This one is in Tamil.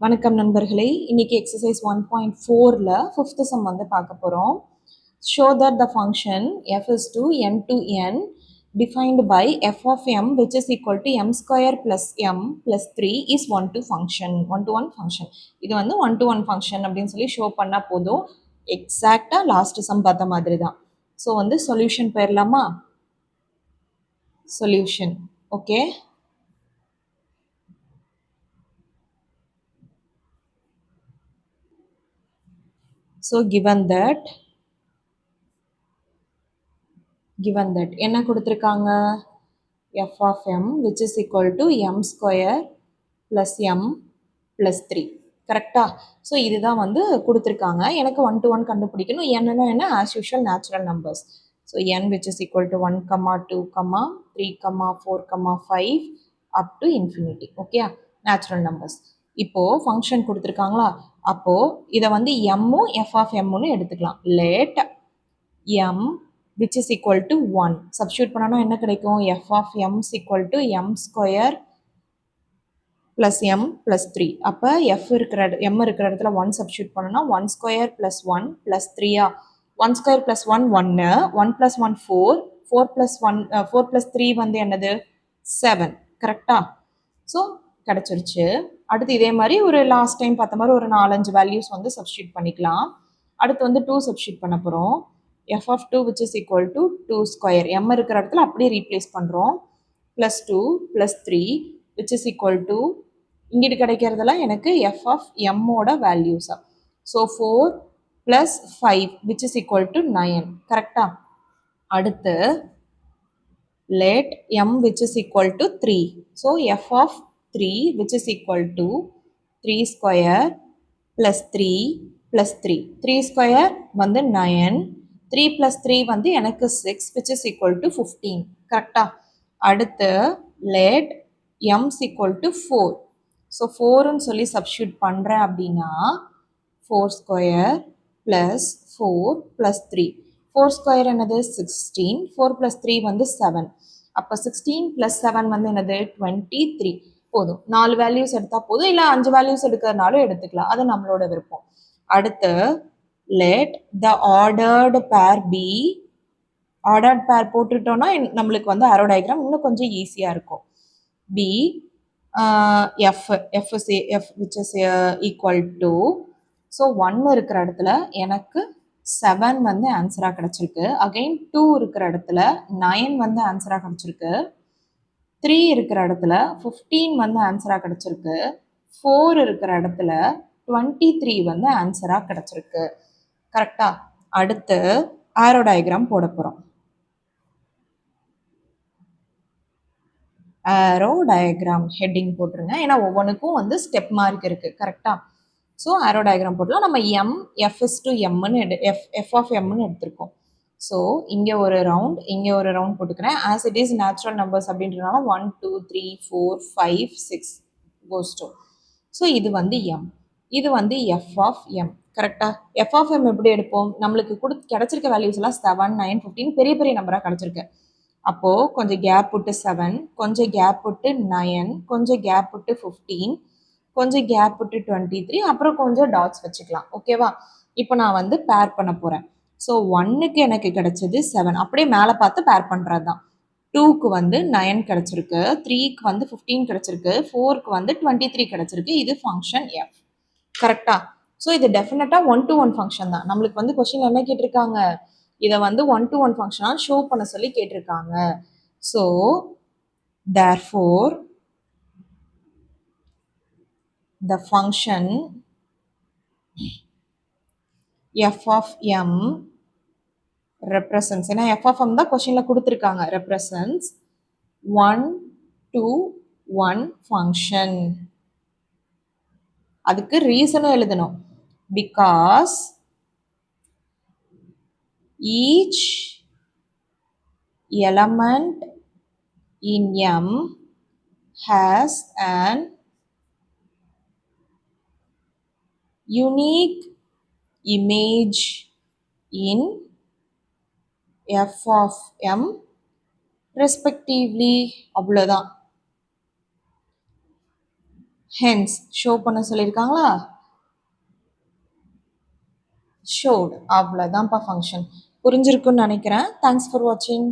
வணக்கம் நண்பர்களே. இன்னைக்கு எக்ஸசைஸ் 1.4ல ஃபிஃப்த் சம் வந்து பார்க்க போகிறோம். Show that the function f is to n to n defined by f of m which is equal to m square plus m plus 3 is 1 to function. 1 to 1 function. இது வந்து 1 to 1 function அப்படின்னு சொல்லி ஷோ பண்ணால் போதும். எக்ஸாக்டாக லாஸ்ட் சம் பார்த்த மாதிரி தான். ஸோ வந்து சொல்யூஷன் போயிடலாமா? Solution okay. So given that என்ன கொடுத்துருக்காங்க, f of m which is equal to m square plus m plus 3 கரெக்டா? ஸோ இதுதான் வந்து கொடுத்துருக்காங்க. எனக்கு 1 to 1 கண்டுபிடிக்கணும். என்னன்னா என்ன, as usual natural numbers. So n which is equal to 1, 2, 3, 4, 5 up to infinity. Okay, natural numbers. இப்போது ஃபங்க்ஷன் கொடுத்துருக்காங்களா, அப்போது இதை வந்து எம்மும் எஃப் ஆஃப் எம்முன்னு எடுத்துக்கலாம். Late m which is equal to 1 substitute பண்ணனா என்ன கிடைக்கும், f of m is equal to m square plus m plus 3. அப்ப f இருக்கிற m இருக்கிற இடத்துல 1 substitute பண்ணனா 1 square plus 1 plus 3 1 square plus 1 1 1 plus 1 4 4 plus 1 4 plus 3 வந்து என்னது 7 கரெக்டா? ஸோ கிடைச்சிருச்சு. அடுத்து இதே மாதிரி ஒரு லாஸ்ட் டைம் பார்த்த மாதிரி ஒரு 4-5 வேல்யூஸ் வந்து சப்ஸ்டியூட் பண்ணிக்கலாம். அடுத்து வந்து 2 சப்ஸ்டியூட் பண்ண போகிறோம். f of 2 which is equal to 2 square m இருக்கிற இடத்துல அப்படியே ரீப்ளேஸ் பண்ணுறோம். plus 2 plus 3 which is equal to இங்கிட்டு கிடைக்கிறதுலாம் எனக்கு f of m ஓட வேல்யூஸா. So 4 plus 5 which is equal to 9 கரெக்டா? அடுத்து let m which is equal to 3. So f of 3 which is equal to 3 square plus 3 plus 3. 3 square வந்து 9. 3 plus 3 வந்து எனக்கு 6 which is equal to 15. கரெக்டா? அடுத்து let m is equal to 4. So 4ன்னு சொல்லி சப்ஸ்டியூட் பண்ணுறேன் அப்படின்னா 4 square plus 4 plus 3. 4 square என்னது 16. 4 plus 3 வந்து 7. அப்போ 16 plus 7 வந்து என்னது 23. போதும், 4 வேல்யூஸ் எடுத்தால் போதும், இல்லை 5 வேல்யூஸ் எடுக்கிறதுனாலும் எடுத்துக்கலாம், அது நம்மளோட விருப்பம். அடுத்து let the ordered pair be. ordered pair போட்டுட்டோம்னா நம்மளுக்கு வந்து arrow diagram இன்னும் கொஞ்சம் ஈஸியாக இருக்கும். be f which is equal to. So 1 இருக்கிற இடத்துல எனக்கு 7 வந்து ஆன்சராக கிடச்சிருக்கு. அகெயின் 2 இருக்கிற இடத்துல 9 வந்து ஆன்சராக கிடச்சிருக்கு. 3 இருக்கிற இடத்துல 15 வந்து ஆன்சராக கிடச்சிருக்கு. 4 இருக்கிற இடத்துல 23 வந்து ஆன்சராக கிடச்சிருக்கு. கரெக்டா? அடுத்து ஆரோ டயக்ராம் போட போகிறோம். ஆரோ டயக்ராம் ஹெட்டிங் போட்டுருங்க, ஏன்னா ஒவ்வொன்றுக்கும் வந்து ஸ்டெப் மார்க் இருக்குது. கரெக்டா? ஸோ ஆரோ டயக்ராம் போட்டலாம். நம்ம எம் எஃப்எஸ் டு எம்னு எஃப் ஆஃப் எம்னு எடுத்திருக்கோம். ஸோ இங்கே ஒரு ரவுண்ட், இங்கே ஒரு ரவுண்ட் போட்டுக்கிறேன். As it is natural numbers அப்படின்றனால 1 2 3 4 5 6 கோஸ் டு. ஸோ இது வந்து எம், இது வந்து எஃப் ஆஃப் எம். கரெக்டாக? எஃப் ஆஃப் எம் எப்படி எடுப்போம், நம்மளுக்கு கிடச்சிருக்க வேல்யூஸ் எல்லாம் 7 9 15 பெரிய பெரிய நம்பராக கிடச்சிருக்கு. அப்போது கொஞ்சம் கேப் விட்டு 7, கொஞ்சம் கேப் விட்டு 9, கொஞ்சம் கேப் விட்டு 15, கொஞ்சம் கேப் விட்டு 23, அப்புறம் கொஞ்சம் டாட்ஸ் வச்சுக்கலாம். ஓகேவா? இப்போ நான் வந்து பேர் பண்ண போகிறேன். ஸோ 1க்கு எனக்கு கிடைச்சது 7, அப்படியே மேலே பார்த்து பேர் பண்ணுறது தான். 2க்கு வந்து 9 கிடச்சிருக்கு, 3க்கு வந்து 15 கிடச்சிருக்கு, 4க்கு வந்து 23 கிடச்சிருக்கு. இது ஃபங்க்ஷன் எஃப். கரெக்டா? ஸோ இது டெஃபினட்டாக 1 to 1 ஃபங்க்ஷன் தான். நம்மளுக்கு வந்து கொஸ்டின் என்ன கேட்டிருக்காங்க, இதை வந்து 1 to 1 ஃபங்க்ஷனாக ஷோ பண்ண சொல்லி கேட்டிருக்காங்க. So therefore the function f of m represents, ஏன்னா f of m தான் கொஸ்டின்ல கொடுத்துருக்காங்க, represents 1 to 1 function. அதுக்கு ரீசனும் எழுதணும். because each element in m has an unique image in f of m respectively. அவ்வளோதான். ஹென்ஸ் ஷோ பண்ண சொல்லியிருக்காங்களா? ஷோட் அவ்வளோதான்ப்பா ஃபங்க்ஷன். புரிஞ்சிருக்குன்னு நினைக்கிறேன். தேங்க்ஸ் ஃபார் வாட்சிங்.